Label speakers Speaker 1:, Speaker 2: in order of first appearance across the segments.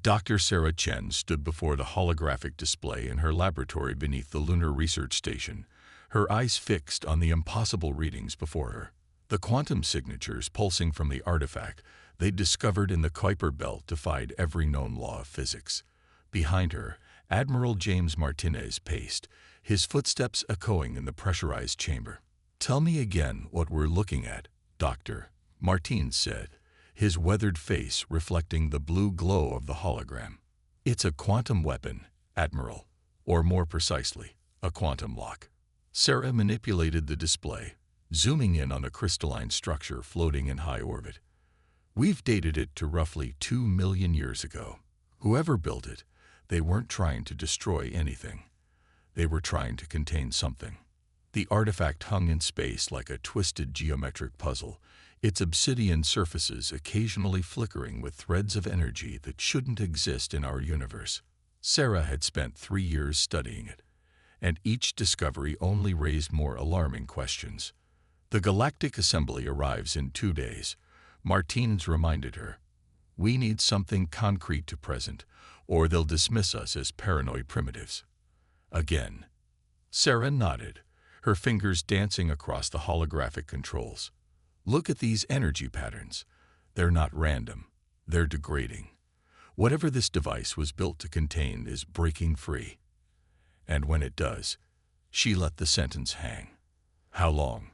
Speaker 1: Dr. Sarah Chen stood before the holographic display in her laboratory beneath the Lunar Research Station, her eyes fixed on the impossible readings before her. The quantum signatures pulsing from the artifact they'd discovered in the Kuiper Belt defied every known law of physics. Behind her, Admiral James Martinez paced, his footsteps echoing in the pressurized chamber. "Tell me again what we're looking at, Doctor," Martinez said, his weathered face reflecting the blue glow of the hologram. "It's a quantum weapon, Admiral, or more precisely, a quantum lock." Sarah manipulated the display, zooming in on a crystalline structure floating in high orbit. "We've dated it to roughly 2 million years ago. Whoever built it, they weren't trying to destroy anything. They were trying to contain something." The artifact hung in space like a twisted geometric puzzle, its obsidian surfaces occasionally flickering with threads of energy that shouldn't exist in our universe. Sarah had spent 3 years studying it, and each discovery only raised more alarming questions. "The Galactic Assembly arrives in 2 days," Martinez reminded her. "We need something concrete to present, or they'll dismiss us as paranoid primitives." Again. Sarah nodded, her fingers dancing across the holographic controls. "Look at these energy patterns. They're not random. They're degrading. Whatever this device was built to contain is breaking free. And when it does," she let the sentence hang. "How long?"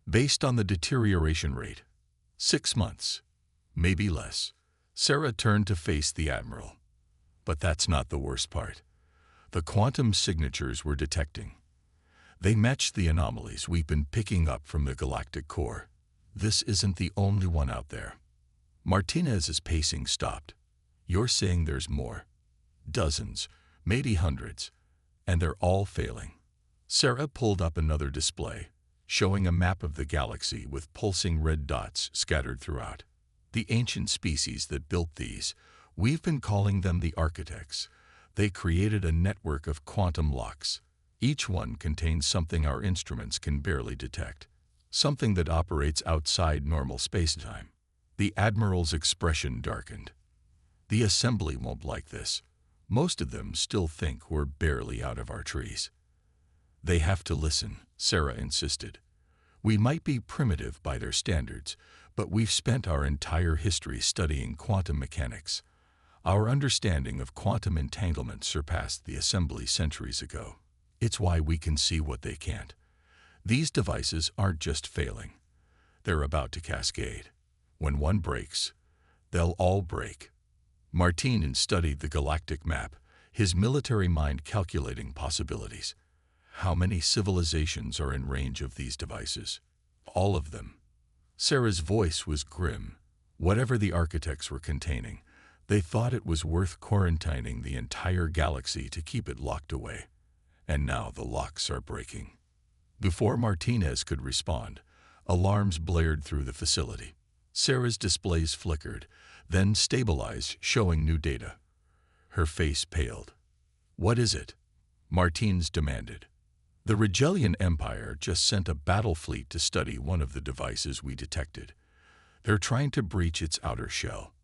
Speaker 1: "Based on the deterioration rate. 6 months. Maybe less." Sarah turned to face the Admiral. "But that's not the worst part. The quantum signatures we're detecting. They match the anomalies we've been picking up from the galactic core. This isn't the only one out there." Martinez's pacing stopped. "You're saying there's more? Dozens, maybe hundreds, and they're all failing." Sarah pulled up another display, showing a map of the galaxy with pulsing red dots scattered throughout. "The ancient species that built these, we've been calling them the architects. They created a network of quantum locks. Each one contains something our instruments can barely detect, something that operates outside normal spacetime." The Admiral's expression darkened. "The Assembly won't like this. Most of them still think we're barely out of our trees." "They have to listen," Sarah insisted. "We might be primitive by their standards, but we've spent our entire history studying quantum mechanics. Our understanding of quantum entanglement surpassed the Assembly centuries ago. It's why we can see what they can't. These devices aren't just failing. They're about to cascade. When one breaks, they'll all break." Martinez studied the galactic map, his military mind calculating possibilities. "How many civilizations are in range of these devices?" "All of them." Sarah's voice was grim. Whatever the architects were containing, they thought it was worth quarantining the entire galaxy to keep it locked away. And now the locks are breaking. Before Martinez could respond, alarms blared through the facility. Sarah's displays flickered, then stabilized, showing new data. Her face paled. "What is it?" Martinez demanded. "The Regellian Empire just sent a battle fleet to study one of the devices we detected. They're trying to breach its outer shell."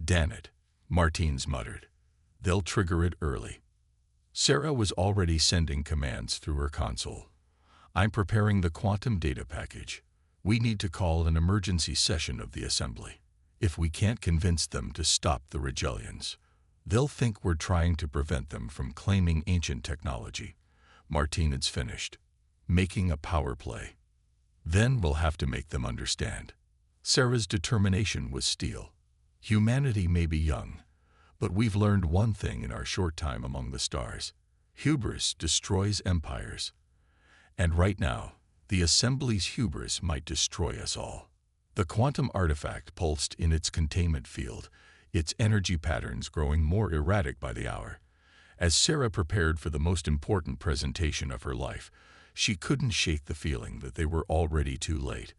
Speaker 1: "Damn it," Martinez muttered. "They'll trigger it early." Sarah was already sending commands through her console. "I'm preparing the quantum data package. We need to call an emergency session of the Assembly. If we can't convince them to stop the Regellians, they'll think we're trying to prevent them from claiming ancient technology." Martinez finished, "Making a power play. Then we'll have to make them understand." Sarah's determination was steel. "Humanity may be young, but we've learned one thing in our short time among the stars. Hubris destroys empires. And right now, the Assembly's hubris might destroy us all." The quantum artifact pulsed in its containment field, its energy patterns growing more erratic by the hour. As Sarah prepared for the most important presentation of her life, she couldn't shake the feeling that they were already too late.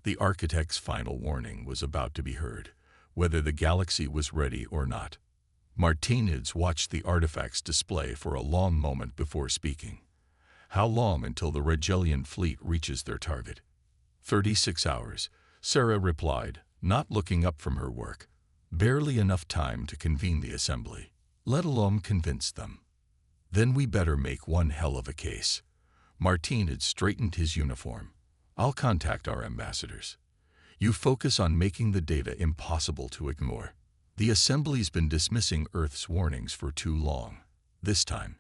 Speaker 1: The architect's final warning was about to be heard, whether the galaxy was ready or not. Martinez watched the artifact's display for a long moment before speaking. "How long until the Regellian fleet reaches their target?" 36 hours, Sarah replied, not looking up from her work. Barely enough time to convene the assembly, let alone convince them. Then we better make one hell of a case. Martin had straightened his uniform. I'll contact our ambassadors. You focus on making the data impossible to ignore. The assembly's been dismissing Earth's warnings for too long. This time,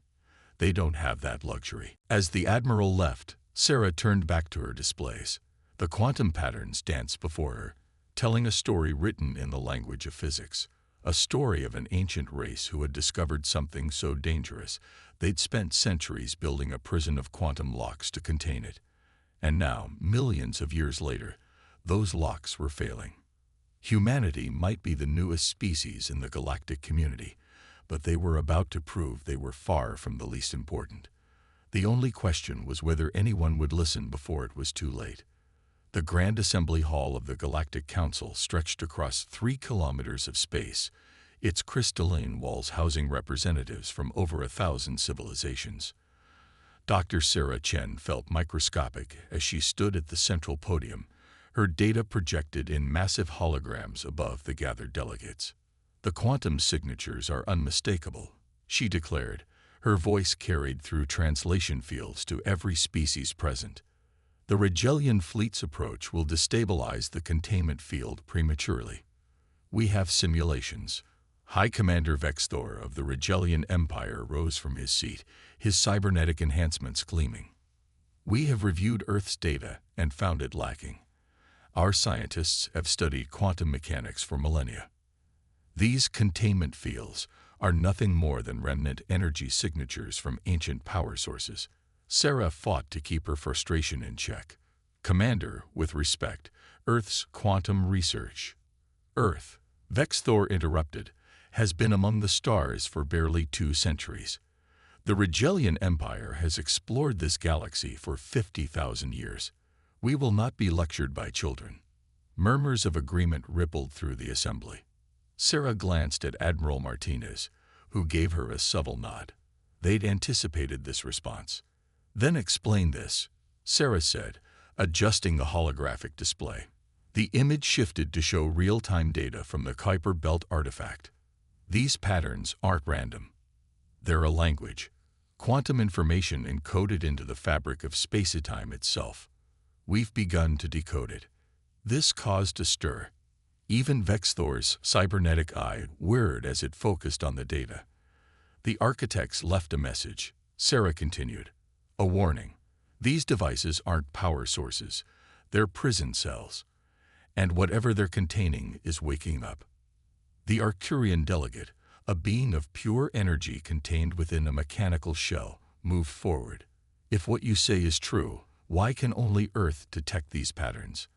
Speaker 1: they don't have that luxury. As the Admiral left, Sarah turned back to her displays. The quantum patterns danced before her, telling a story written in the language of physics. A story of an ancient race who had discovered something so dangerous they'd spent centuries building a prison of quantum locks to contain it. And now, millions of years later, those locks were failing. Humanity might be the newest species in the galactic community, but they were about to prove they were far from the least important. The only question was whether anyone would listen before it was too late. The Grand Assembly Hall of the Galactic Council stretched across 3 kilometers of space, its crystalline walls housing representatives from over 1,000 civilizations. Dr. Sarah Chen felt microscopic as she stood at the central podium, her data projected in massive holograms above the gathered delegates. The quantum signatures are unmistakable, she declared, her voice carried through translation fields to every species present. The Regellian fleet's approach will destabilize the containment field prematurely. We have simulations. High Commander Vexthor of the Regellian Empire rose from his seat, his cybernetic enhancements gleaming. We have reviewed Earth's data and found it lacking. Our scientists have studied quantum mechanics for millennia. These containment fields are nothing more than remnant energy signatures from ancient power sources. Sarah fought to keep her frustration in check. Commander, with respect, Earth's quantum research. Earth, Vexthor interrupted, has been among the stars for barely 2 centuries. The Regellian Empire has explored this galaxy for 50,000 years. We will not be lectured by children. Murmurs of agreement rippled through the assembly. Sarah glanced at Admiral Martinez, who gave her a subtle nod. They'd anticipated this response. Then explain this, Sarah said, adjusting the holographic display. The image shifted to show real-time data from the Kuiper Belt artifact. These patterns aren't random. They're a language, quantum information encoded into the fabric of space-time itself. We've begun to decode it. This caused a stir. Even Vexthor's cybernetic eye whirred as it focused on the data. The architects left a message, Sarah continued. A warning. These devices aren't power sources. They're prison cells. And whatever they're containing is waking up. The Arcturian delegate, a being of pure energy contained within a mechanical shell, moved forward. If what you say is true, why can only Earth detect these patterns?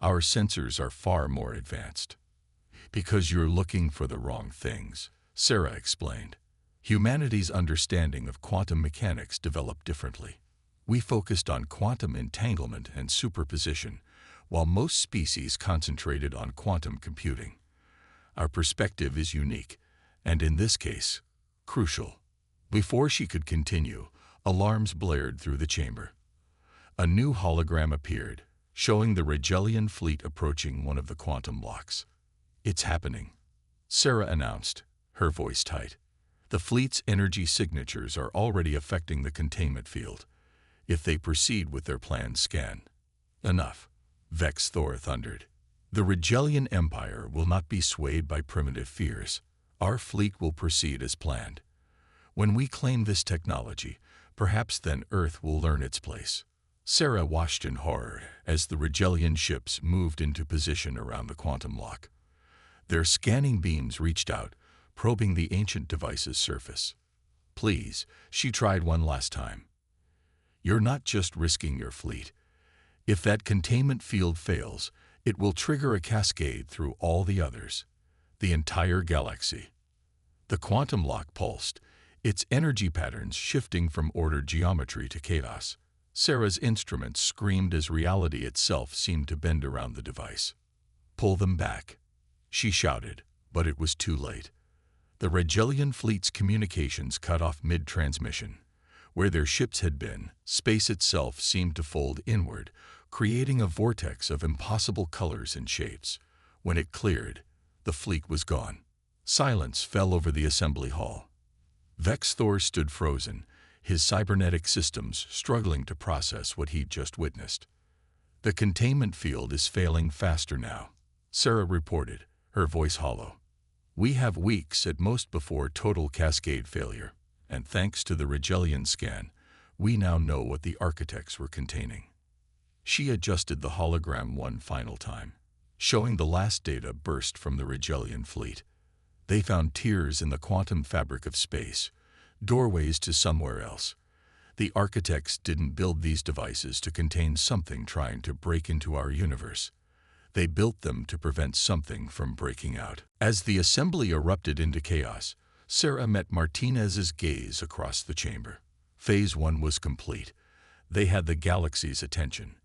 Speaker 1: Our sensors are far more advanced. Because you're looking for the wrong things, Sarah explained. Humanity's understanding of quantum mechanics developed differently. We focused on quantum entanglement and superposition, while most species concentrated on quantum computing. Our perspective is unique, and in this case, crucial. Before she could continue, alarms blared through the chamber. A new hologram appeared, showing the Regellian fleet approaching one of the quantum locks. It's happening, Sarah announced, her voice tight. The fleet's energy signatures are already affecting the containment field. If they proceed with their planned scan. Enough, Vexthor thundered. The Regellian Empire will not be swayed by primitive fears. Our fleet will proceed as planned. When we claim this technology, perhaps then Earth will learn its place. Sarah watched in horror as the Regellian ships moved into position around the quantum lock. Their scanning beams reached out, probing the ancient device's surface. Please, she tried one last time. You're not just risking your fleet. If that containment field fails, it will trigger a cascade through all the others, the entire galaxy. The quantum lock pulsed, its energy patterns shifting from ordered geometry to chaos. Sarah's instruments screamed as reality itself seemed to bend around the device. Pull them back, she shouted, but it was too late. The Regellian fleet's communications cut off mid-transmission. Where their ships had been, space itself seemed to fold inward, creating a vortex of impossible colors and shapes. When it cleared, the fleet was gone. Silence fell over the assembly hall. Vex Thor stood frozen, his cybernetic systems struggling to process what he'd just witnessed. "The containment field is failing faster now," Sarah reported, her voice hollow. "We have weeks at most before total cascade failure, and thanks to the Rigelian scan, we now know what the architects were containing." She adjusted the hologram one final time, showing the last data burst from the Rigelian fleet. They found tears in the quantum fabric of space, doorways to somewhere else. The architects didn't build these devices to contain something trying to break into our universe. They built them to prevent something from breaking out. As the assembly erupted into chaos, Sarah met Martinez's gaze across the chamber. Phase 1 was complete. They had the galaxy's attention.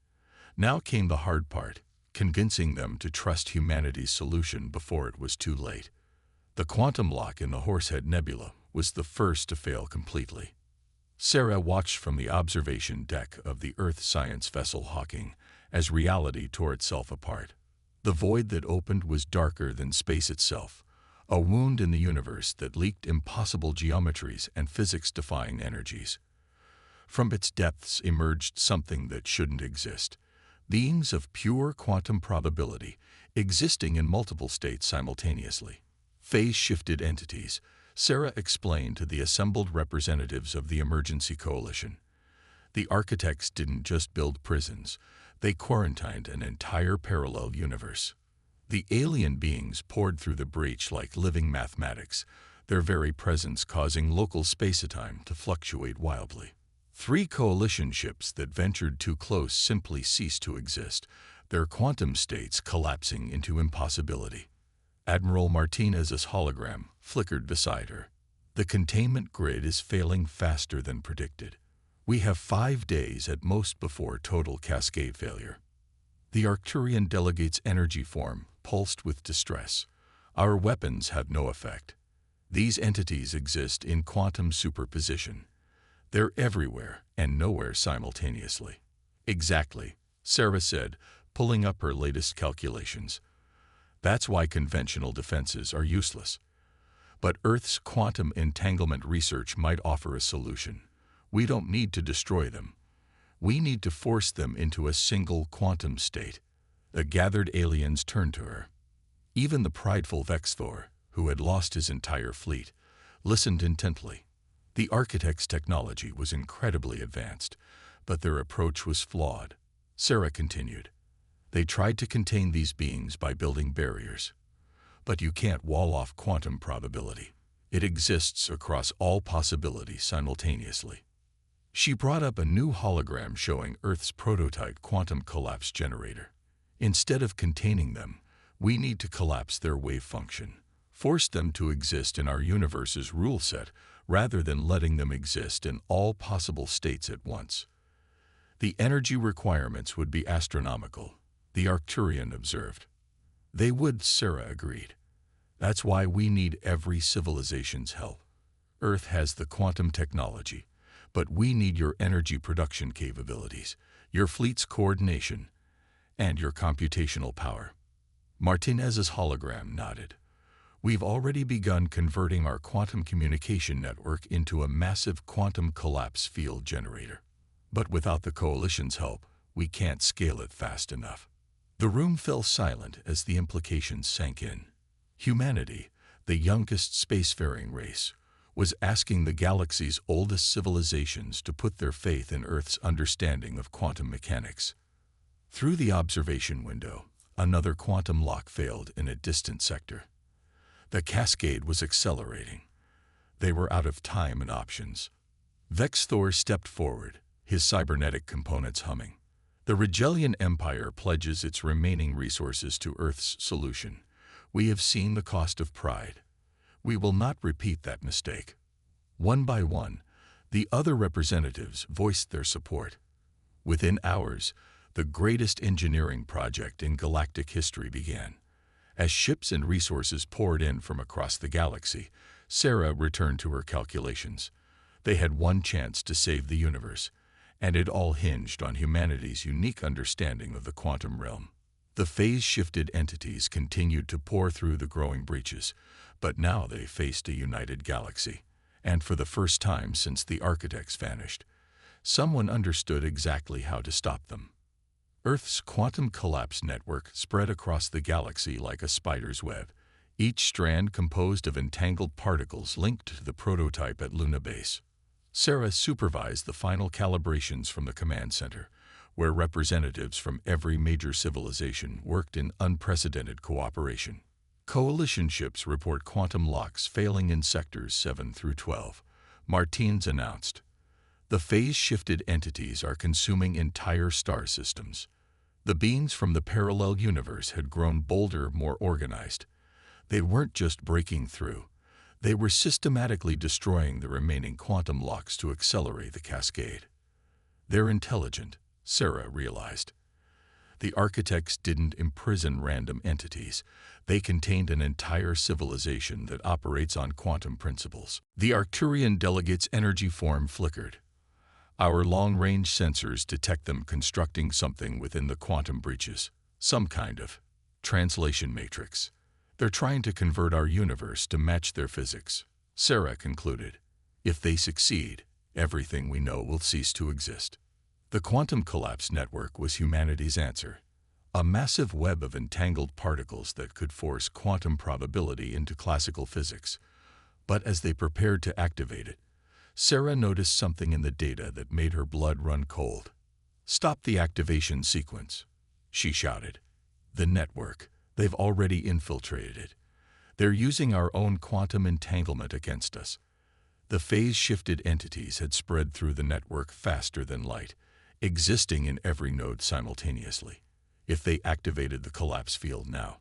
Speaker 1: Now came the hard part, convincing them to trust humanity's solution before it was too late. The quantum lock in the Horsehead Nebula was the first to fail completely. Sarah watched from the observation deck of the Earth science vessel Hawking as reality tore itself apart. The void that opened was darker than space itself, a wound in the universe that leaked impossible geometries and physics-defying energies. From its depths emerged something that shouldn't exist, beings of pure quantum probability, existing in multiple states simultaneously. Phase-shifted entities, Sarah explained to the assembled representatives of the emergency coalition. The architects didn't just build prisons, they quarantined an entire parallel universe. The alien beings poured through the breach like living mathematics, their very presence causing local space-time to fluctuate wildly. 3 coalition ships that ventured too close simply ceased to exist, their quantum states collapsing into impossibility. Admiral Martinez's hologram flickered beside her. "The containment grid is failing faster than predicted. We have 5 days at most before total cascade failure." The Arcturian delegate's energy form pulsed with distress. "Our weapons have no effect. These entities exist in quantum superposition. They're everywhere and nowhere simultaneously." "Exactly," Sarah said, pulling up her latest calculations. "That's why conventional defenses are useless. But Earth's quantum entanglement research might offer a solution. We don't need to destroy them. We need to force them into a single quantum state." The gathered aliens turned to her. Even the prideful Vex Thor, who had lost his entire fleet, listened intently. The architect's technology was incredibly advanced, but their approach was flawed. Sarah continued. "They tried to contain these beings by building barriers. But you can't wall off quantum probability. It exists across all possibilities simultaneously." She brought up a new hologram showing Earth's prototype quantum collapse generator. "Instead of containing them, we need to collapse their wave function, force them to exist in our universe's rule set rather than letting them exist in all possible states at once. The energy requirements would be astronomical," the Arcturian observed. "They would," Sarah agreed. "That's why we need every civilization's help. Earth has the quantum technology, but we need your energy production capabilities, your fleet's coordination, and your computational power." Martinez's hologram nodded. "We've already begun converting our quantum communication network into a massive quantum collapse field generator. But without the Coalition's help, we can't scale it fast enough." The room fell silent as the implications sank in. Humanity, the youngest spacefaring race, was asking the galaxy's oldest civilizations to put their faith in Earth's understanding of quantum mechanics. Through the observation window, another quantum lock failed in a distant sector. The cascade was accelerating. They were out of time and options. Vex Thor stepped forward, his cybernetic components humming. "The Rigelian Empire pledges its remaining resources to Earth's solution. We have seen the cost of pride. We will not repeat that mistake." One by one, the other representatives voiced their support. Within hours, the greatest engineering project in galactic history began. As ships and resources poured in from across the galaxy, Sarah returned to her calculations. They had one chance to save the universe, and it all hinged on humanity's unique understanding of the quantum realm. The phase-shifted entities continued to pour through the growing breaches, but now they faced a united galaxy. And for the first time since the architects vanished, someone understood exactly how to stop them. Earth's quantum collapse network spread across the galaxy like a spider's web, each strand composed of entangled particles linked to the prototype at Luna Base. Sarah supervised the final calibrations from the command center, where representatives from every major civilization worked in unprecedented cooperation. Coalition ships report quantum locks failing in sectors 7 through 12, Martins announced. The phase-shifted entities are consuming entire star systems. The beings from the parallel universe had grown bolder, more organized. They weren't just breaking through. They were systematically destroying the remaining quantum locks to accelerate the cascade. They're intelligent, Sarah realized. The architects didn't imprison random entities. They contained an entire civilization that operates on quantum principles. The Arcturian delegate's energy form flickered. Our long-range sensors detect them constructing something within the quantum breaches, some kind of translation matrix. They're trying to convert our universe to match their physics, Sarah concluded. If they succeed, everything we know will cease to exist. The quantum collapse network was humanity's answer, a massive web of entangled particles that could force quantum probability into classical physics. But as they prepared to activate it, Sarah noticed something in the data that made her blood run cold. "Stop the activation sequence," she shouted. "The network, they've already infiltrated it. They're using our own quantum entanglement against us." The phase-shifted entities had spread through the network faster than light, existing in every node simultaneously. If they activated the collapse field now,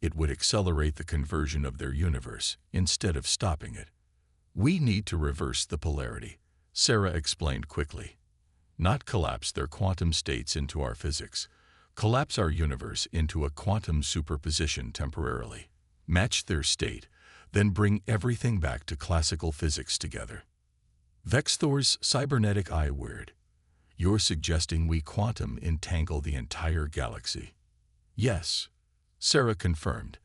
Speaker 1: it would accelerate the conversion of their universe instead of stopping it. "We need to reverse the polarity," Sarah explained quickly. "Not collapse their quantum states into our physics. Collapse our universe into a quantum superposition temporarily. Match their state, then bring everything back to classical physics together." Vexthor's cybernetic eye whirred. "You're suggesting we quantum entangle the entire galaxy?" "Yes," Sarah confirmed,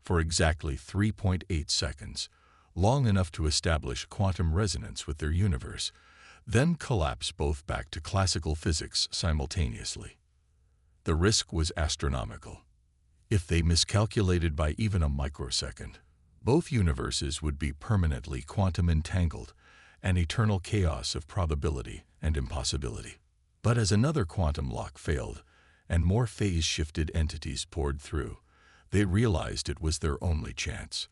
Speaker 1: "for exactly 3.8 seconds, long enough to establish quantum resonance with their universe, then collapse both back to classical physics simultaneously." The risk was astronomical. If they miscalculated by even a microsecond, both universes would be permanently quantum entangled, an eternal chaos of probability and impossibility. But as another quantum lock failed and more phase-shifted entities poured through, they realized it was their only chance.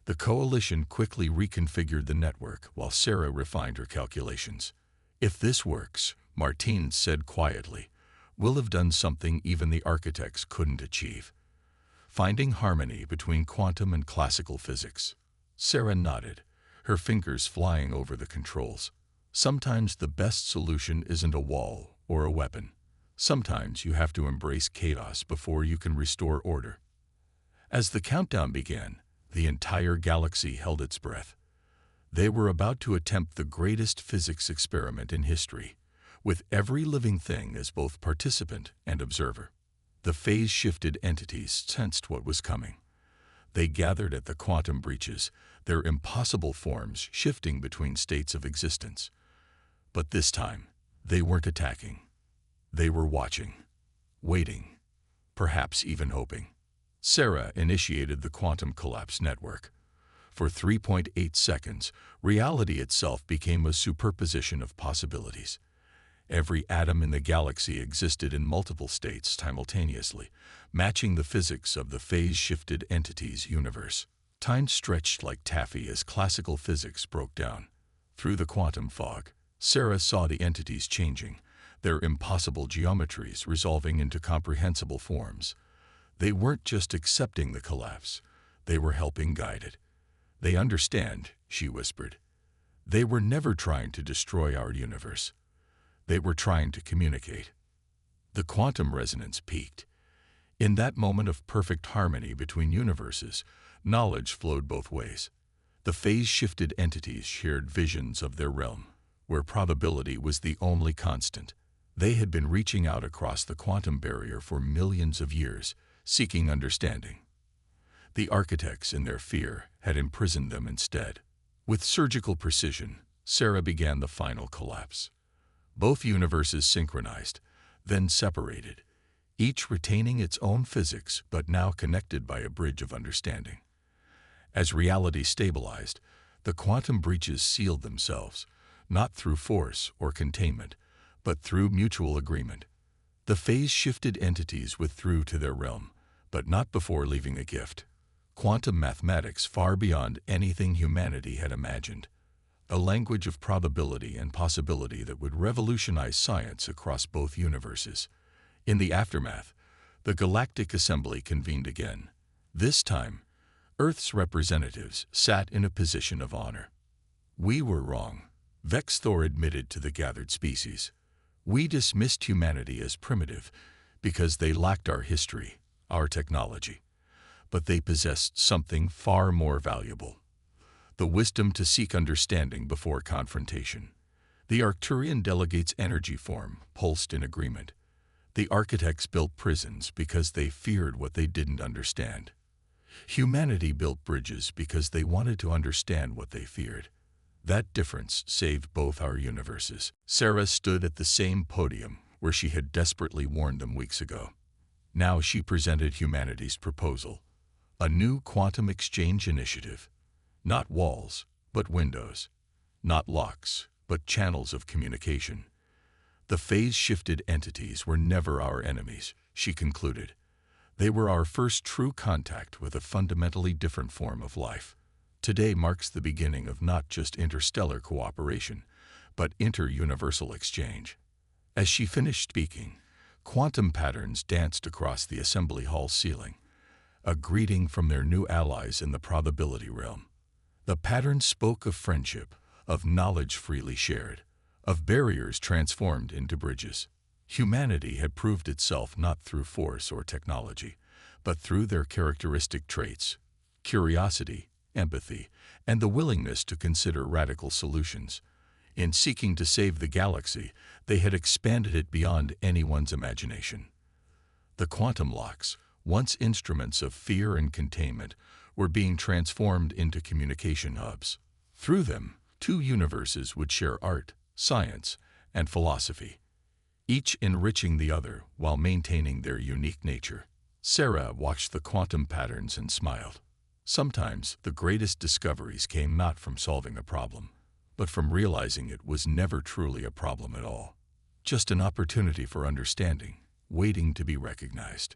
Speaker 1: The coalition quickly reconfigured the network while Sarah refined her calculations. "If this works," Martins said quietly, "we'll have done something even the architects couldn't achieve. Finding harmony between quantum and classical physics." Sarah nodded, her fingers flying over the controls. "Sometimes the best solution isn't a wall or a weapon. Sometimes you have to embrace chaos before you can restore order." As the countdown began, the entire galaxy held its breath. They were about to attempt the greatest physics experiment in history, with every living thing as both participant and observer. The phase-shifted entities sensed what was coming. They gathered at the quantum breaches, their impossible forms shifting between states of existence. But this time, they weren't attacking. They were watching, waiting, perhaps even hoping. Sarah initiated the quantum collapse network. For 3.8 seconds, reality itself became a superposition of possibilities. Every atom in the galaxy existed in multiple states simultaneously, matching the physics of the phase-shifted entity's universe. Time stretched like taffy as classical physics broke down. Through the quantum fog, Sarah saw the entities changing, their impossible geometries resolving into comprehensible forms. They weren't just accepting the collapse, they were helping guide it. "They understand," she whispered. "They were never trying to destroy our universe. They were trying to communicate." The quantum resonance peaked. In that moment of perfect harmony between universes, knowledge flowed both ways. The phase-shifted entities shared visions of their realm, where probability was the only constant. They had been reaching out across the quantum barrier for millions of years, seeking understanding. The architects, in their fear, had imprisoned them instead. With surgical precision, Sarah began the final collapse. Both universes synchronized, then separated, each retaining its own physics but now connected by a bridge of understanding. As reality stabilized, the quantum breaches sealed themselves, not through force or containment, but through mutual agreement. The phase-shifted entities withdrew to their realm, but not before leaving a gift: quantum mathematics far beyond anything humanity had imagined, a language of probability and possibility that would revolutionize science across both universes. In the aftermath, the Galactic Assembly convened again. This time, Earth's representatives sat in a position of honor. "We were wrong," Vexthor admitted to the gathered species. "We dismissed humanity as primitive because they lacked our history, our technology. But they possessed something far more valuable: the wisdom to seek understanding before confrontation." The Arcturian delegates' energy form pulsed in agreement. The architects built prisons because they feared what they didn't understand. Humanity built bridges because they wanted to understand what they feared. That difference saved both our universes. Sarah stood at the same podium where she had desperately warned them weeks ago. Now she presented humanity's proposal: a new quantum exchange initiative. Not walls, but windows. Not locks, but channels of communication. The phase-shifted entities were never our enemies, she concluded. They were our first true contact with a fundamentally different form of life. Today marks the beginning of not just interstellar cooperation, but inter-universal exchange. As she finished speaking, quantum patterns danced across the assembly hall ceiling, a greeting from their new allies in the probability realm. The patterns spoke of friendship, of knowledge freely shared, of barriers transformed into bridges. Humanity had proved itself not through force or technology, but through their characteristic traits: curiosity, empathy, and the willingness to consider radical solutions. In seeking to save the galaxy, they had expanded it beyond anyone's imagination. The quantum locks, once instruments of fear and containment, were being transformed into communication hubs. Through them, two universes would share art, science, and philosophy, each enriching the other while maintaining their unique nature. Sarah watched the quantum patterns and smiled. Sometimes the greatest discoveries came not from solving a problem, but from realizing it was never truly a problem at all. Just an opportunity for understanding, waiting to be recognized.